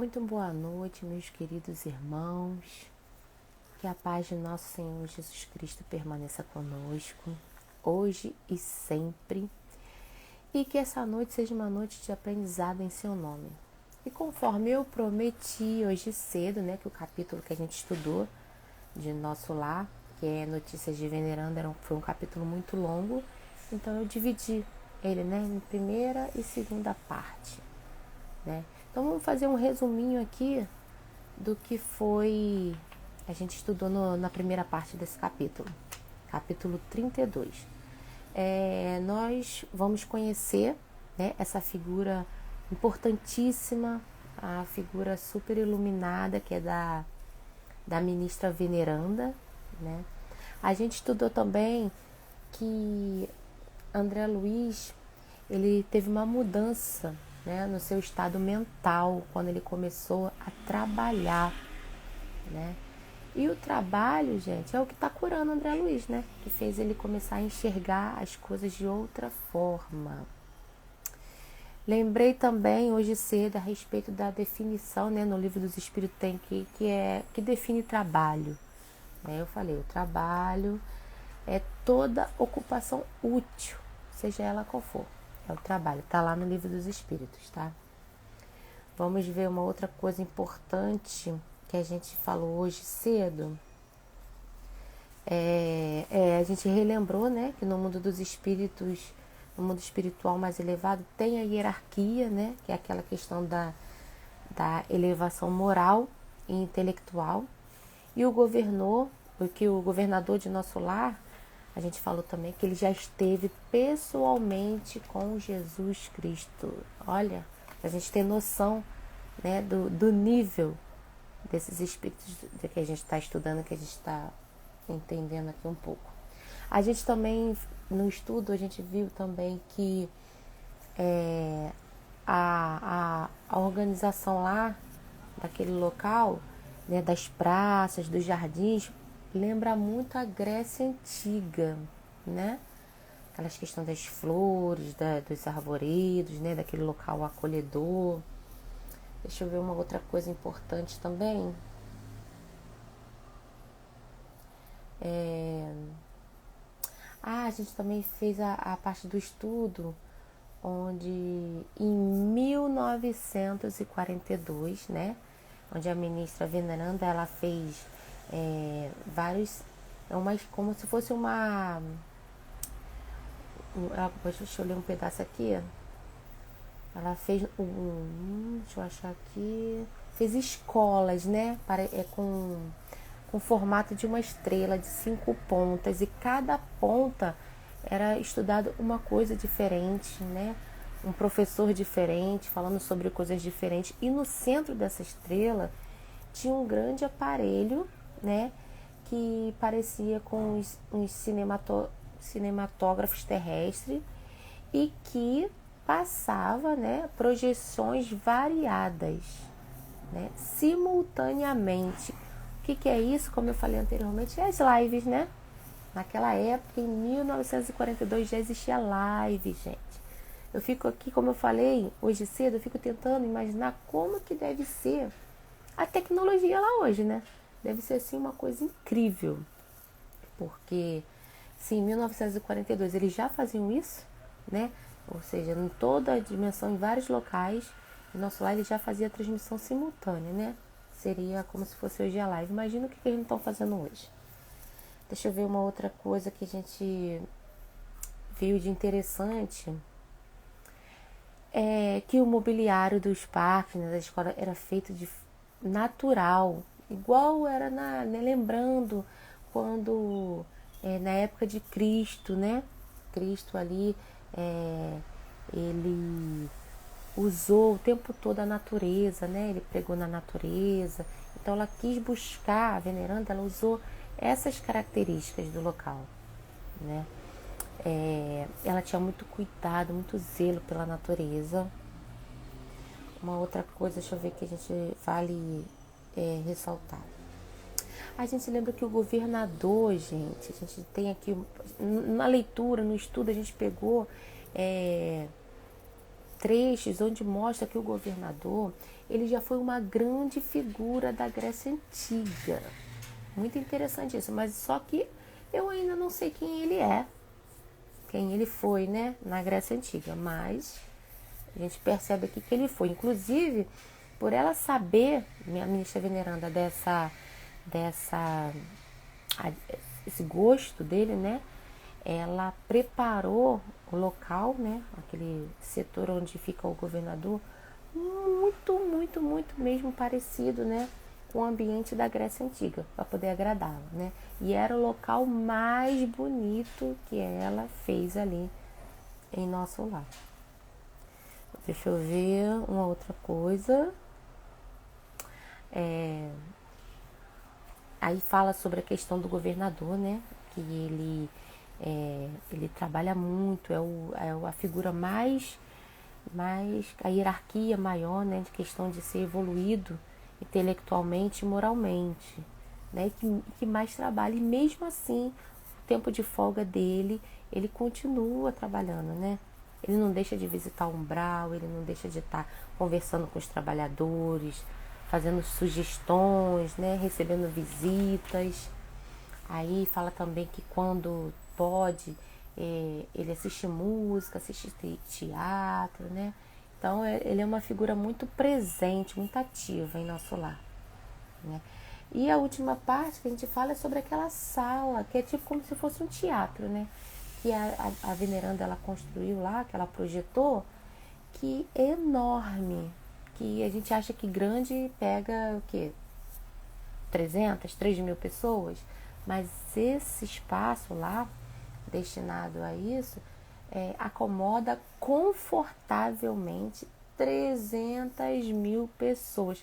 Muito boa noite, meus queridos irmãos. Que a paz de nosso Senhor Jesus Cristo permaneça conosco, hoje e sempre. E que essa noite seja uma noite de aprendizado em seu nome. E conforme eu prometi hoje cedo, que o capítulo que a gente estudou de Nosso Lar, que é Notícias de Veneranda, foi um capítulo muito longo. Então eu dividi ele, em primeira e segunda parte, Então vamos fazer um resuminho aqui do que foi a gente estudou na primeira parte desse capítulo, capítulo 32. Nós vamos conhecer, essa figura importantíssima, a figura super iluminada que é da ministra Veneranda, A gente estudou também que André Luiz, ele teve uma mudança, no seu estado mental, quando ele começou a trabalhar, E o trabalho, gente, é o que está curando André Luiz, Que fez ele começar a enxergar as coisas de outra forma. Lembrei também hoje cedo a respeito da definição, no Livro dos Espíritos tem que define trabalho. Eu falei, o trabalho é toda ocupação útil, seja ela qual for. É o trabalho, está lá no Livro dos Espíritos, tá? Vamos ver uma outra coisa importante que a gente falou hoje cedo. A gente relembrou, que no mundo dos espíritos, no mundo espiritual mais elevado, tem a hierarquia, que é aquela questão da elevação moral e intelectual. E o governador de Nosso Lar, a gente falou também que ele já esteve pessoalmente com Jesus Cristo. Olha, a gente tem noção, do nível desses espíritos que a gente está estudando, que a gente está entendendo aqui um pouco. A gente também, no estudo, a gente viu também que a organização lá, daquele local, das praças, dos jardins, lembra muito a Grécia Antiga, Aquelas questões das flores, dos arvoredos, daquele local acolhedor. Deixa eu ver uma outra coisa importante também. A gente também fez a parte do estudo, onde em 1942, onde a ministra Veneranda, ela fez vários, como se fosse deixa eu ler um pedaço aqui. Ela fez deixa eu achar aqui, fez escolas, com formato de uma estrela de 5 pontas, e cada ponta era estudado uma coisa diferente, Um professor diferente, falando sobre coisas diferentes. E no centro dessa estrela tinha um grande aparelho, que parecia com uns cinematógrafos terrestres e que passava, projeções variadas, simultaneamente. O que é isso? Como eu falei anteriormente, é as lives, Naquela época, em 1942, já existia live, gente. Eu fico aqui, como eu falei hoje cedo, eu fico tentando imaginar como que deve ser a tecnologia lá hoje, Deve ser, assim, uma coisa incrível. Porque, se em 1942 eles já faziam isso, Ou seja, em toda a dimensão, em vários locais, o Nosso Lar ele já fazia a transmissão simultânea, Seria como se fosse hoje a live. Imagina o que eles não estão fazendo hoje. Deixa eu ver uma outra coisa que a gente viu de interessante. Que o mobiliário dos parques, da escola, era feito de natural, igual era lembrando quando na época de Cristo, Cristo ali, ele usou o tempo todo a natureza, Ele pregou na natureza. Então ela quis buscar, a Veneranda, ela usou essas características do local, Ela tinha muito cuidado, muito zelo pela natureza. Uma outra coisa, deixa eu ver, que a gente vale ressaltar. A gente lembra que o governador, gente, a gente tem aqui, na leitura, no estudo, a gente pegou trechos onde mostra que o governador, ele já foi uma grande figura da Grécia Antiga. Muito interessante isso, mas só que eu ainda não sei quem ele é, quem ele foi, né, na Grécia Antiga, mas a gente percebe aqui que ele foi. Inclusive, por ela saber, minha ministra veneranda, esse gosto dele, né, ela preparou o local, né, aquele setor onde fica o governador, muito mesmo parecido, né, com o ambiente da Grécia Antiga, para poder agradá-la, né? E era o local mais bonito que ela fez ali em nosso lar. Deixa eu ver uma outra coisa. Aí fala sobre a questão do governador, né? Que ele trabalha muito, é a figura mais a hierarquia maior, né? De questão de ser evoluído intelectualmente e moralmente, né? Que mais trabalha. E mesmo assim, o tempo de folga dele, ele continua trabalhando, né? Ele não deixa de visitar o umbral, ele não deixa de estar conversando com os trabalhadores, fazendo sugestões, né? Recebendo visitas. Aí fala também que quando pode, ele assiste música, assiste teatro, né? Então ele é uma figura muito presente, muito ativa em nosso lar, né? E a última parte que a gente fala é sobre aquela sala, que é tipo como se fosse um teatro, né? Que a veneranda ela construiu lá, que ela projetou, que é enorme, que a gente acha que grande pega o quê? 3.000 pessoas, mas esse espaço lá, destinado a isso, acomoda confortavelmente 300.000 pessoas.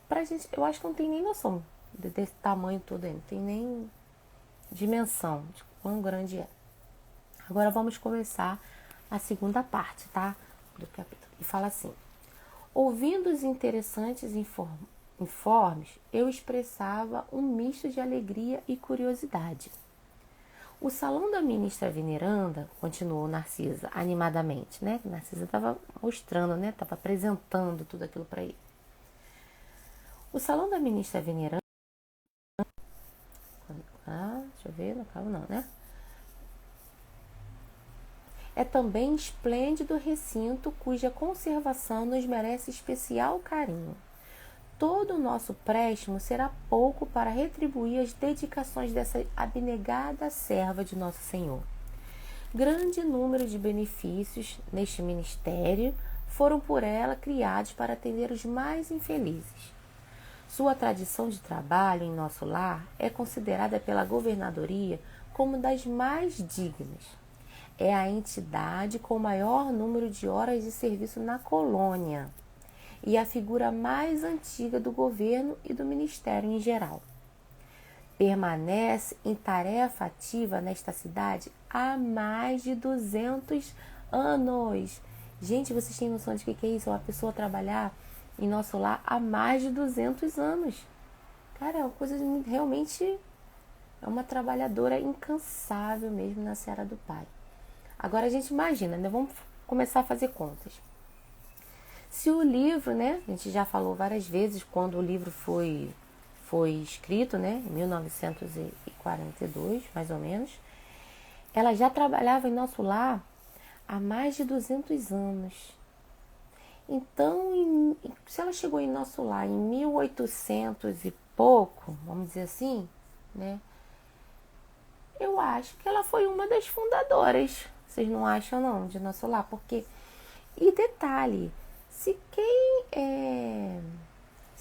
Pra gente, eu acho que não tem nem noção desse tamanho todo aí, não tem nem dimensão de quão grande é. Agora vamos começar a segunda parte, tá? Do capítulo. E fala assim: ouvindo os interessantes informes, eu expressava um misto de alegria e curiosidade. O salão da ministra veneranda, continuou Narcisa animadamente, né? Narcisa estava mostrando, né? Estava apresentando tudo aquilo para ele. O salão da ministra veneranda, deixa eu ver, não calma não, né? É também esplêndido recinto cuja conservação nos merece especial carinho. Todo o nosso préstimo será pouco para retribuir as dedicações dessa abnegada serva de Nosso Senhor. Grande número de benefícios neste ministério foram por ela criados para atender os mais infelizes. Sua tradição de trabalho em nosso lar é considerada pela governadoria como das mais dignas. É a entidade com o maior número de horas de serviço na colônia e a figura mais antiga do governo e do ministério em geral. Permanece em tarefa ativa nesta cidade há mais de 200 anos. Gente, vocês têm noção de que é isso? Uma pessoa trabalhar em nosso lar há mais de 200 anos. Cara, é uma coisa realmente... é uma trabalhadora incansável mesmo na seara do Pai. Agora a gente imagina, né? Vamos começar a fazer contas. Se o livro, né? A gente já falou várias vezes quando o livro foi escrito, né? Em 1942, mais ou menos. Ela já trabalhava em nosso lar há mais de 200 anos. Então, se ela chegou em nosso lar em 1800 e pouco, vamos dizer assim, né? Eu acho que ela foi uma das fundadoras. Vocês não acham não, de nosso lar? Porque, e detalhe, se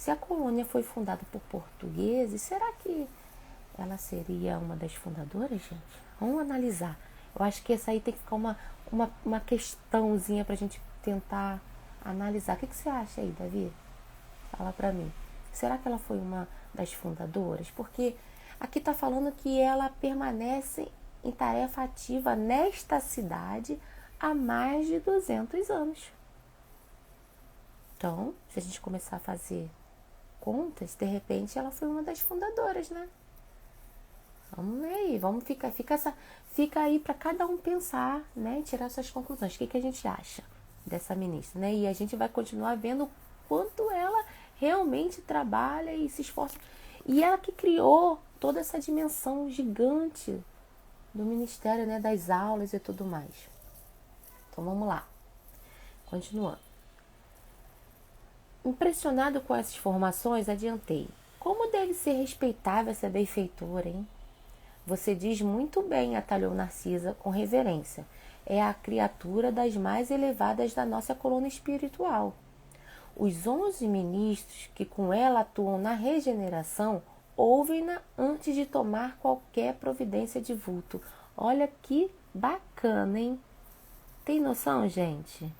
a colônia foi fundada por portugueses, será que ela seria uma das fundadoras, gente? Vamos analisar. Eu acho que essa aí tem que ficar uma questãozinha pra gente tentar analisar. O que você acha aí, Davi? Fala pra mim. Será que ela foi uma das fundadoras? Porque aqui tá falando que ela permanece em tarefa ativa nesta cidade há mais de 200 anos. Então, se a gente começar a fazer contas, de repente ela foi uma das fundadoras, né? Vamos ver aí, fica aí para cada um pensar, né? E tirar suas conclusões. O que a gente acha dessa ministra, né? E a gente vai continuar vendo quanto ela realmente trabalha e se esforça. E ela que criou toda essa dimensão gigante do ministério, né, das aulas e tudo mais. Então vamos lá, continuando. Impressionado com essas formações, adiantei. Como deve ser respeitável essa benfeitora, hein? Você diz muito bem, atalhou Narcisa com reverência. É a criatura das mais elevadas da nossa coluna espiritual. Os 11 ministros que com ela atuam na regeneração ouvem-na antes de tomar qualquer providência de vulto. Olha que bacana, hein? Tem noção, gente?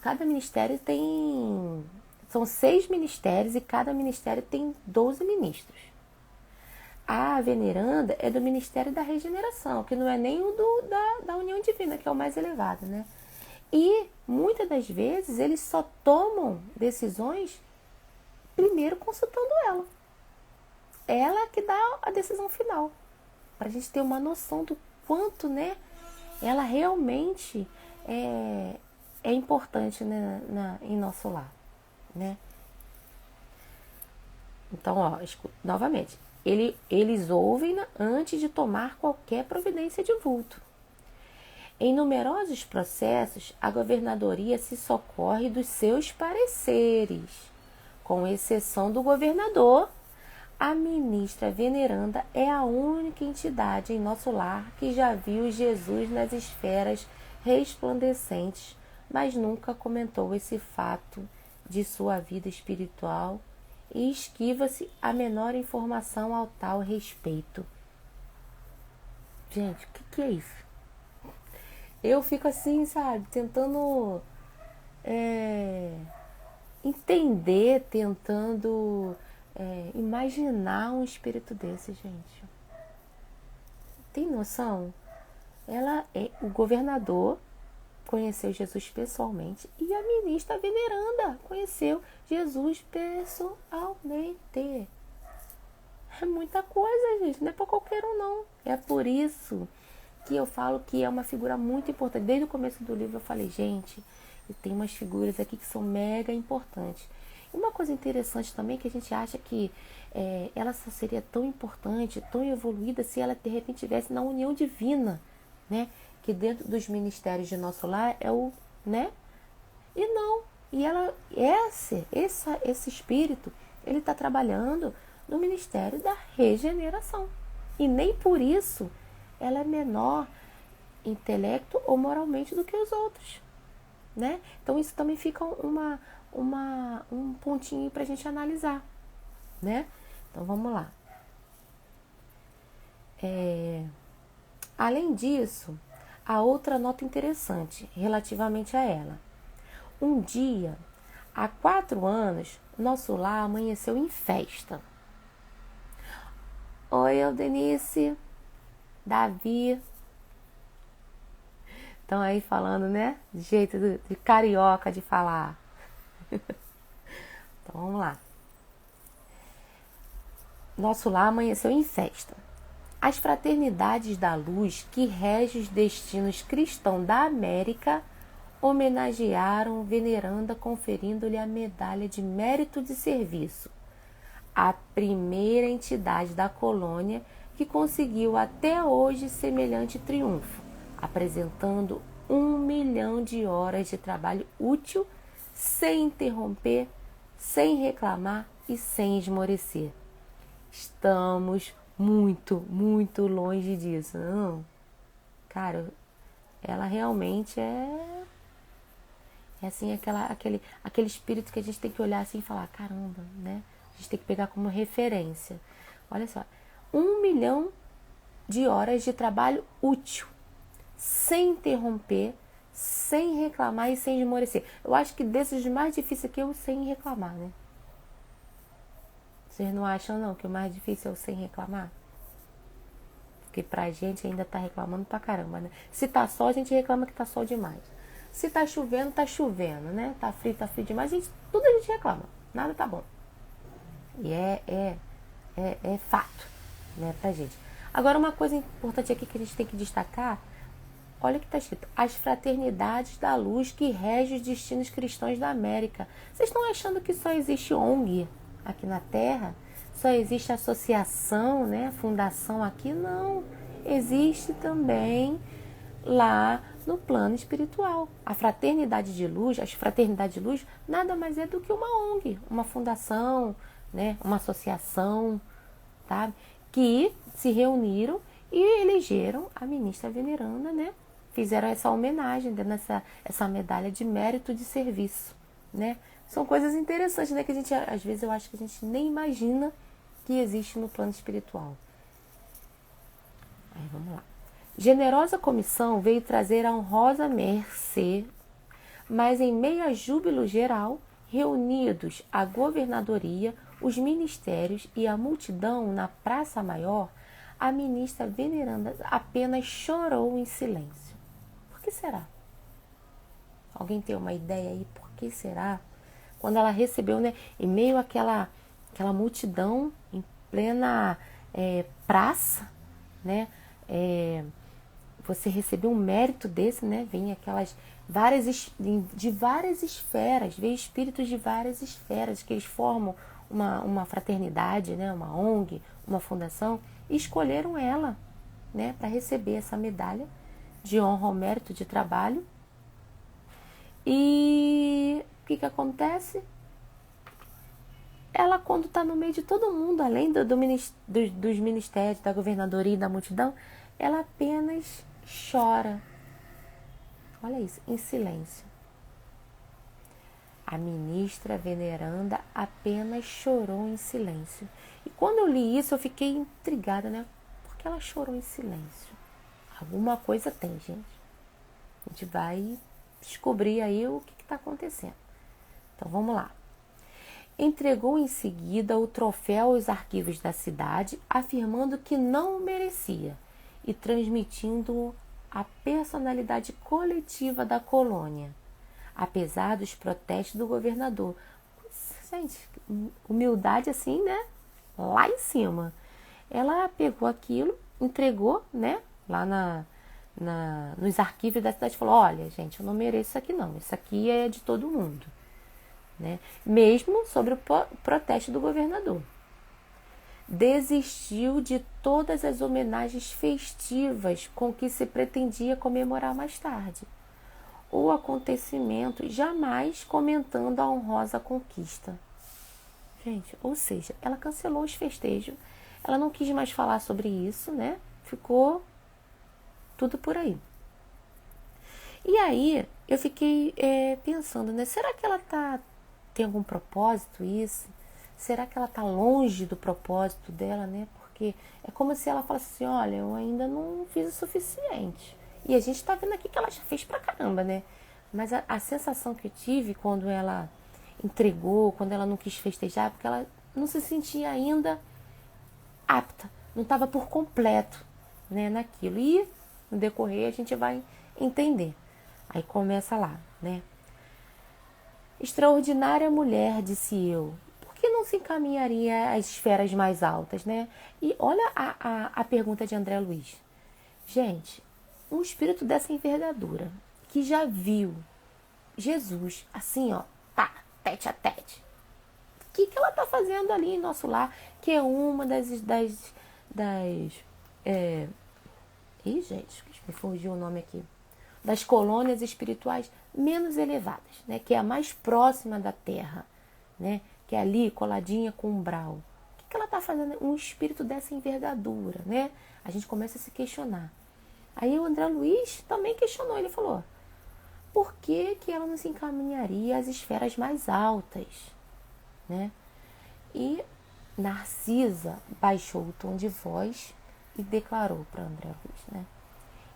Cada ministério tem... São 6 ministérios e cada ministério tem 12 ministros. A veneranda é do Ministério da Regeneração, que não é nem o da União Divina, que é o mais elevado, né? E, muitas das vezes, eles só tomam decisões primeiro consultando ela. Ela que dá a decisão final. Para a gente ter uma noção do quanto, né, ela realmente é importante, né, em nosso lar, né? Então, ó, novamente, eles ouvem antes de tomar qualquer providência de vulto. Em numerosos processos, a governadoria se socorre dos seus pareceres. Com exceção do governador, a ministra veneranda é a única entidade em nosso lar que já viu Jesus nas esferas resplandecentes, mas nunca comentou esse fato de sua vida espiritual e esquiva-se a menor informação ao tal respeito. Gente, o que é isso? Eu fico assim, sabe, tentando entender, tentando imaginar um espírito desse, gente. Tem noção? O governador conheceu Jesus pessoalmente e a ministra veneranda conheceu Jesus pessoalmente. É muita coisa, gente. Não é para qualquer um, não. É por isso que eu falo que é uma figura muito importante. Desde o começo do livro eu falei, gente, tem umas figuras aqui que são mega importantes. E uma coisa interessante também é que a gente acha que ela só seria tão importante, tão evoluída, se ela de repente estivesse na união divina, né? Que dentro dos ministérios de nosso lar é o, né? E não. E ela, esse espírito, ele está trabalhando no ministério da regeneração. E nem por isso ela é menor intelecto ou moralmente do que os outros, né? Então isso também fica um pontinho para a gente analisar, né? Então vamos lá. Além disso, há outra nota interessante relativamente a ela. Um dia, há 4 anos, nosso lar amanheceu em festa. Oi, Eudenice, Davi. Estão aí falando, né? De jeito de carioca de falar. Então vamos lá. Nosso lar amanheceu em festa. As fraternidades da luz que regem os destinos cristãos da América homenagearam veneranda conferindo-lhe a medalha de mérito de serviço, a primeira entidade da colônia que conseguiu até hoje semelhante triunfo, apresentando 1 milhão de horas de trabalho útil, sem interromper, sem reclamar e sem esmorecer. Estamos muito, muito longe disso, não? Cara, ela realmente é assim, aquele espírito que a gente tem que olhar assim e falar, caramba, né? A gente tem que pegar como referência. Olha só, 1 milhão de horas de trabalho útil, sem interromper, sem reclamar e sem esmorecer. Eu acho que desses mais difíceis aqui é o sem reclamar, né? Vocês não acham não que o mais difícil é o sem reclamar? Porque pra gente ainda tá reclamando pra caramba, né? Se tá sol, a gente reclama que tá sol demais. Se tá chovendo, né? Tá frio demais. Tudo a gente reclama. Nada tá bom. E é fato, né, pra gente. Agora, uma coisa importante aqui que a gente tem que destacar Olha o que está escrito: as fraternidades da luz que regem os destinos cristãos da América. Vocês estão achando que só existe ONG aqui na Terra? Só existe associação, né? Fundação aqui? Não. Existe também lá no plano espiritual. A fraternidade de luz, as fraternidades de luz, nada mais é do que uma ONG, uma fundação, né? Uma associação, tá? Que se reuniram e elegeram a ministra veneranda, né? Fizeram essa homenagem, dando essa medalha de mérito de serviço, né? São coisas interessantes, né? Que a gente, às vezes, eu acho que a gente nem imagina que existe no plano espiritual. Aí, vamos lá. Generosa comissão veio trazer a honrosa mercê, mas em meio a júbilo geral, reunidos a governadoria, os ministérios e a multidão na Praça Maior, a ministra veneranda apenas chorou em silêncio. Por que será? Alguém tem uma ideia aí? Por que será? Quando ela recebeu, né, em meio àquela multidão, em plena praça, né, você recebeu um mérito desse, né, vem aquelas de várias esferas, vem espíritos de várias esferas, que eles formam uma fraternidade, né, uma ONG, uma fundação, e escolheram ela, né, para receber essa medalha de honra ao mérito de trabalho. E o que acontece? Ela, quando está no meio de todo mundo, além dos ministérios, da governadoria e da multidão, ela apenas chora. Olha isso, em silêncio. A ministra veneranda apenas chorou em silêncio. E quando eu li isso, eu fiquei intrigada, né? Por que ela chorou em silêncio? Alguma coisa tem, gente. A gente vai descobrir aí o que está acontecendo. Então, vamos lá. Entregou em seguida o troféu aos arquivos da cidade, afirmando que não o merecia e transmitindo-o à personalidade coletiva da colônia, apesar dos protestos do governador. Gente, humildade assim, né? Lá em cima. Ela pegou aquilo, entregou, né? Lá nos arquivos da cidade, falou: olha, gente, eu não mereço isso aqui não. Isso aqui é de todo mundo. Né? Mesmo sobre o protesto do governador. Desistiu de todas as homenagens festivas com que se pretendia comemorar mais tarde o acontecimento, jamais comentando a honrosa conquista. Gente, ou seja, ela cancelou os festejos, ela não quis mais falar sobre isso, né? Ficou tudo por aí. E aí, eu fiquei pensando, né? Será que ela tem algum propósito isso? Será que ela está longe do propósito dela, né? Porque é como se ela falasse assim: olha, eu ainda não fiz o suficiente. E a gente está vendo aqui que ela já fez pra caramba, né? Mas a sensação que eu tive quando ela entregou, quando ela não quis festejar, porque ela não se sentia ainda apta, não estava por completo, né, naquilo. E no decorrer a gente vai entender. Aí começa lá, né? Extraordinária mulher, disse eu, por que não se encaminharia às esferas mais altas, né? E olha a pergunta de André Luiz. Gente, um espírito dessa envergadura, que já viu Jesus assim, ó, pá, tete a tete. O que ela tá fazendo ali em nosso lar? Que é uma Ih, gente, me fugiu o nome aqui. Das colônias espirituais menos elevadas, né? Que é a mais próxima da Terra, né? Que é ali coladinha com o umbral. O que ela está fazendo? Um espírito dessa envergadura, né? A gente começa a se questionar. Aí o André Luiz também questionou, ele falou: por que ela não se encaminharia às esferas mais altas, né? E Narcisa baixou o tom de voz e declarou para André Luiz, né?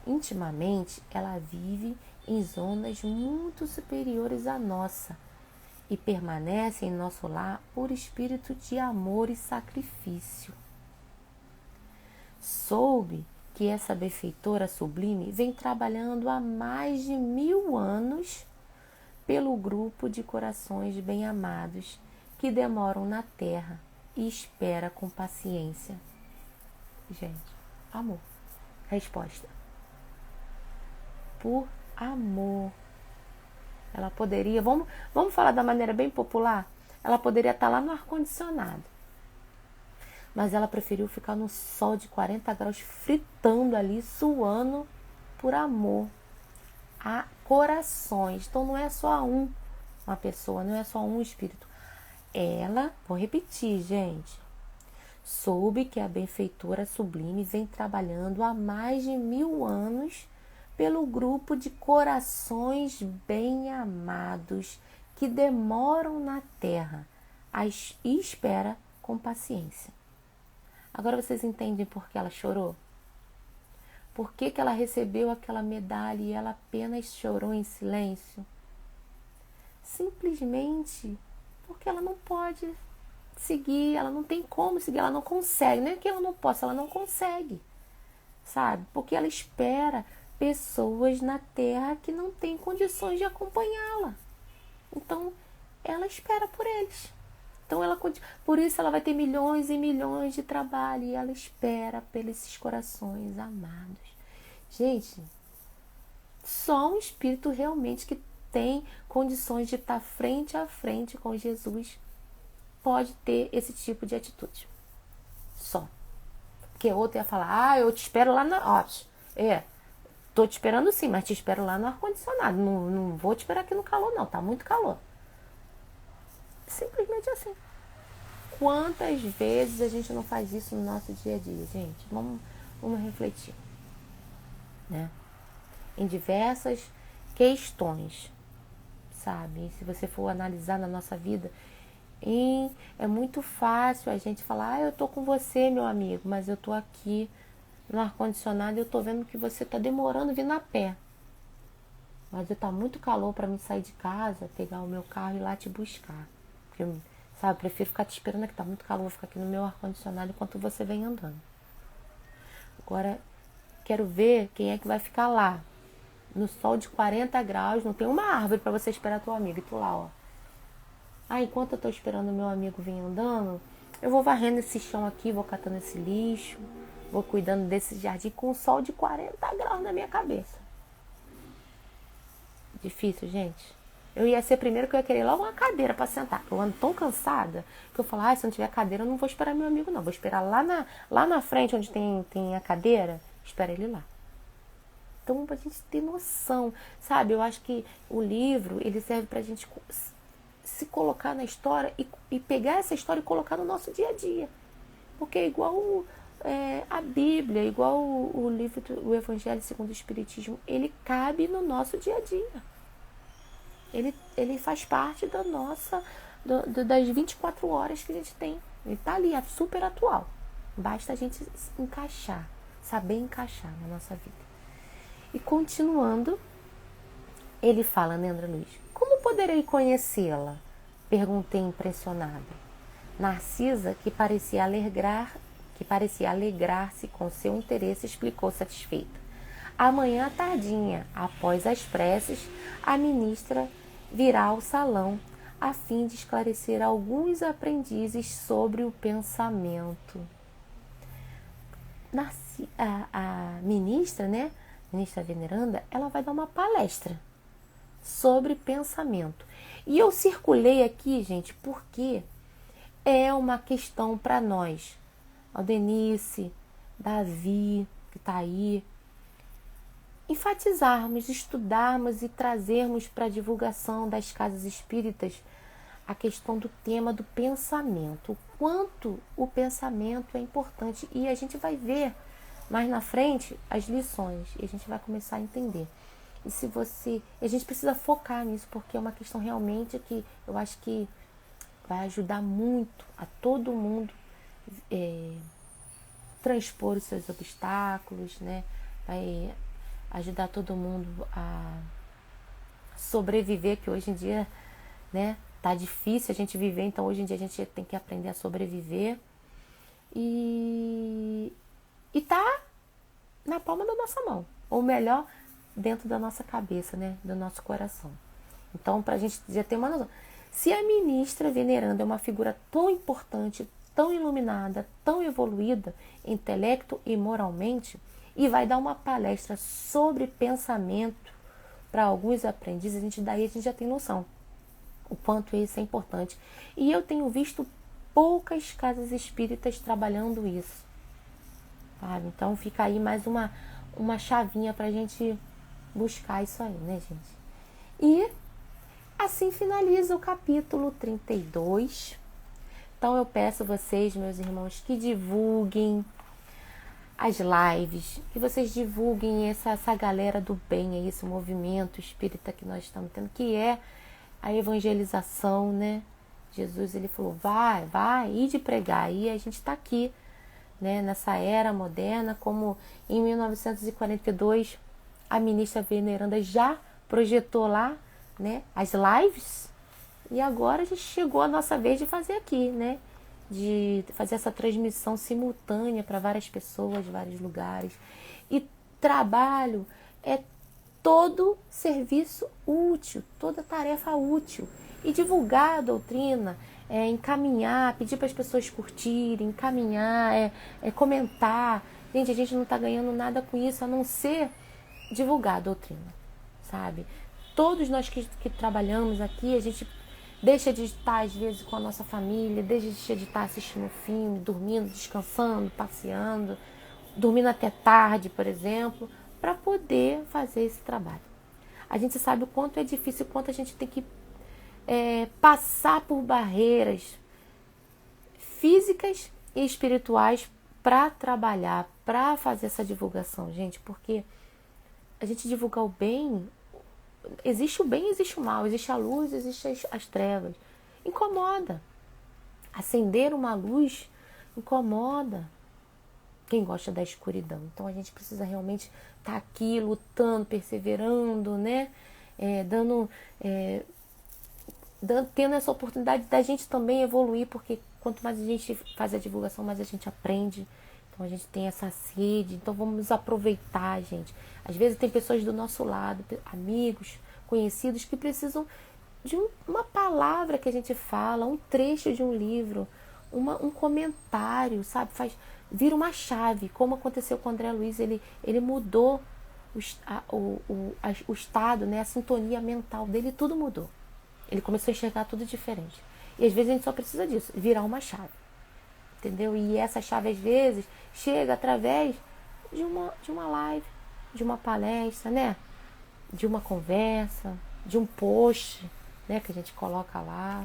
Intimamente, ela vive em zonas muito superiores à nossa e permanece em nosso lar por espírito de amor e sacrifício. Soube que essa benfeitora sublime vem trabalhando há mais de 1000 anos pelo grupo de corações bem-amados que demoram na terra e espera com paciência. Gente, amor. Resposta. por amor. Ela poderia, vamos falar da maneira bem popular, ela poderia estar lá no ar-condicionado. Mas ela preferiu ficar no sol de 40 graus, fritando ali, suando por amor a corações. Então não é só uma pessoa, não é só um espírito. Ela, vou repetir, gente, soube que a benfeitora sublime vem trabalhando há mais de 1000 anos pelo grupo de corações bem-amados que demoram na terra e espera com paciência. Agora vocês entendem por que ela chorou? Por que ela recebeu aquela medalha e ela apenas chorou em silêncio? Simplesmente porque ela não pode seguir, ela não tem como seguir, ela não consegue. Não é que ela não possa, ela não consegue, sabe? Porque ela espera pessoas na Terra que não têm condições de acompanhá-la. Então, ela espera por eles. Então, por isso ela vai ter milhões e milhões de trabalho e ela espera pelos corações amados. Gente, só um espírito realmente que tem condições de estar frente a frente com Jesus pode ter esse tipo de atitude. Só. Porque outro ia falar, eu te espero lá na... tô te esperando sim, mas te espero lá no ar-condicionado. Não vou te esperar aqui no calor não, tá muito calor. Simplesmente assim. Quantas vezes a gente não faz isso no nosso dia a dia, gente? Vamos refletir, né? Em diversas questões, sabe? E se você for analisar na nossa vida, é muito fácil a gente falar, eu tô com você, meu amigo, mas eu tô aqui no ar-condicionado e eu tô vendo que você tá demorando vindo a pé. Mas tá muito calor para mim sair de casa, pegar o meu carro e ir lá te buscar. Porque, sabe, eu prefiro ficar te esperando que tá muito calor, vou ficar aqui no meu ar-condicionado enquanto você vem andando. Agora, quero ver quem é que vai ficar lá, no sol de 40 graus, não tem uma árvore para você esperar teu amigo, e tu lá, ó. Enquanto eu tô esperando o meu amigo vir andando, eu vou varrendo esse chão aqui, vou catando esse lixo, vou cuidando desse jardim com o sol de 40 graus na minha cabeça. Difícil, gente. Eu ia ser primeiro que eu ia querer logo uma cadeira para sentar. Eu ando tão cansada que eu falo, se não tiver cadeira eu não vou esperar meu amigo não. Vou esperar lá na frente onde tem a cadeira, espera ele lá. Então, pra gente ter noção, sabe? Eu acho que o livro, ele serve pra gente se colocar na história e pegar essa história e colocar no nosso dia a dia. Porque é igual a Bíblia, igual o livro do Evangelho segundo o Espiritismo, ele cabe no nosso dia a dia. Ele faz parte da das 24 horas que a gente tem. Ele tá ali, é super atual. Basta a gente encaixar, saber encaixar na nossa vida. E continuando, ele fala, né, André Luiz? Como poderei conhecê-la? Perguntei impressionada. Narcisa, que parecia alegrar-se com seu interesse, explicou satisfeita. Amanhã à tardinha, após as preces, a ministra virá ao salão a fim de esclarecer alguns aprendizes sobre o pensamento. A ministra, né? Ministra veneranda, ela vai dar uma palestra sobre pensamento. E eu circulei aqui, gente, porque é uma questão para nós. Aldenice, Davi, que está aí, enfatizarmos, estudarmos e trazermos para a divulgação das casas espíritas a questão do tema do pensamento. O quanto o pensamento é importante. E a gente vai ver mais na frente as lições e a gente vai começar a entender. A gente precisa focar nisso, porque é uma questão realmente que eu acho que vai ajudar muito a todo mundo transpor os seus obstáculos, né? Vai ajudar todo mundo a sobreviver, que hoje em dia, né, tá difícil a gente viver, então hoje em dia a gente tem que aprender a sobreviver e tá na palma da nossa mão, ou melhor, dentro da nossa cabeça, né, do nosso coração. Então, pra gente já ter uma noção, se a ministra veneranda é uma figura tão importante, tão iluminada, tão evoluída, intelecto e moralmente, e vai dar uma palestra sobre pensamento para alguns aprendizes. Daí a gente já tem noção o quanto isso é importante. E eu tenho visto poucas casas espíritas trabalhando isso, sabe? Então fica aí mais uma chavinha para a gente buscar isso aí, né, gente? E assim finaliza o capítulo 32. Então eu peço a vocês, meus irmãos, que divulguem as lives, que vocês divulguem essa galera do bem aí, esse movimento espírita que nós estamos tendo, que é a evangelização, né? Jesus, ele falou, vai, ide pregar. E a gente está aqui, né? Nessa era moderna, como em 1942 a ministra veneranda já projetou lá, né, as lives, e agora a gente chegou a nossa vez de fazer aqui, né? De fazer essa transmissão simultânea para várias pessoas, vários lugares. E trabalho é todo serviço útil, toda tarefa útil. E divulgar a doutrina, encaminhar, pedir para as pessoas curtirem, encaminhar, comentar. Gente, a gente não está ganhando nada com isso, a não ser divulgar a doutrina, sabe? Todos nós que trabalhamos aqui, a gente deixa de estar, às vezes, com a nossa família, deixa de estar assistindo um filme, dormindo, descansando, passeando, dormindo até tarde, por exemplo, para poder fazer esse trabalho. A gente sabe o quanto é difícil, o quanto a gente tem que passar por barreiras físicas e espirituais para trabalhar, para fazer essa divulgação, gente, porque a gente divulgar o bem, existe o bem, existe o mal, existe a luz, existe as trevas. Incomoda. Acender uma luz incomoda quem gosta da escuridão. Então a gente precisa realmente estar aqui lutando, perseverando, né? Tendo essa oportunidade da gente também evoluir, porque quanto mais a gente faz a divulgação, mais a gente aprende. Então a gente tem essa sede, então vamos aproveitar, gente. Às vezes tem pessoas do nosso lado, amigos, conhecidos, que precisam de uma palavra que a gente fala, um trecho de um livro, um comentário, sabe? Vira uma chave, como aconteceu com o André Luiz, ele mudou o estado, né? A sintonia mental dele, tudo mudou. Ele começou a enxergar tudo diferente. E às vezes a gente só precisa disso, virar uma chave. Entendeu? E essa chave, às vezes, chega através de uma live, de uma palestra, né? De uma conversa, de um post, né? Que a gente coloca lá.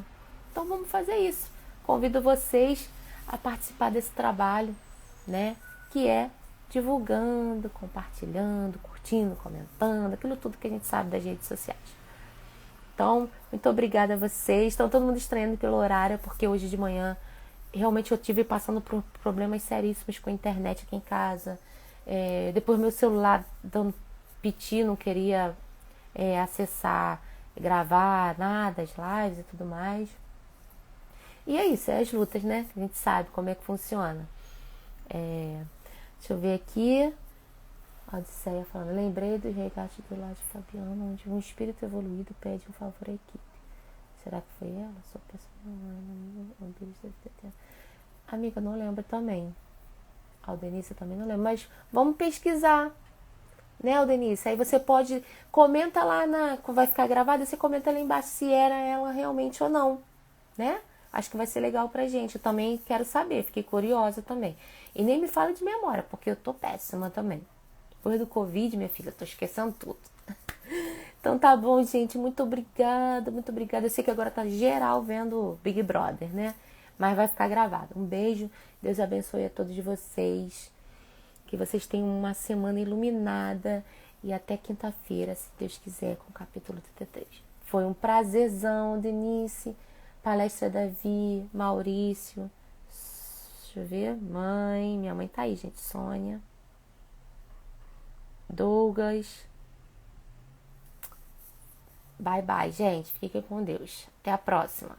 Então vamos fazer isso. Convido vocês a participar desse trabalho, né? Que é divulgando, compartilhando, curtindo, comentando, aquilo tudo que a gente sabe das redes sociais. Então, muito obrigada a vocês. Estão todo mundo estranhando pelo horário, porque hoje de manhã realmente eu tive passando por problemas seríssimos com a internet aqui em casa. Depois meu celular dando piti, não queria acessar, gravar nada, as lives e tudo mais. E é isso, é as lutas, né? A gente sabe como é que funciona. Deixa eu ver aqui. A Odisseia falando, lembrei dos resgates do lar de Fabiana, onde um espírito evoluído pede um favor à equipe. Será que foi ela? Sou pessoa. Amiga, não lembro também. A Aldenice também não lembro. Mas vamos pesquisar, né, Aldenice? Aí você pode, comenta lá, vai ficar gravado, você comenta lá embaixo se era ela realmente ou não, né? Acho que vai ser legal pra gente. Eu também quero saber, fiquei curiosa também. E nem me fala de memória, porque eu tô péssima também. Depois do Covid, minha filha, eu tô esquecendo tudo. Então tá bom, gente. Muito obrigada, muito obrigada. Eu sei que agora tá geral vendo Big Brother, né? Mas vai ficar gravado. Um beijo. Deus abençoe a todos vocês. Que vocês tenham uma semana iluminada. E até quinta-feira, se Deus quiser, com o capítulo 33. Foi um prazerzão, Denise. Palestra Davi, Maurício. Deixa eu ver. Minha mãe tá aí, gente. Sônia. Douglas. Bye, bye, gente. Fiquem com Deus. Até a próxima.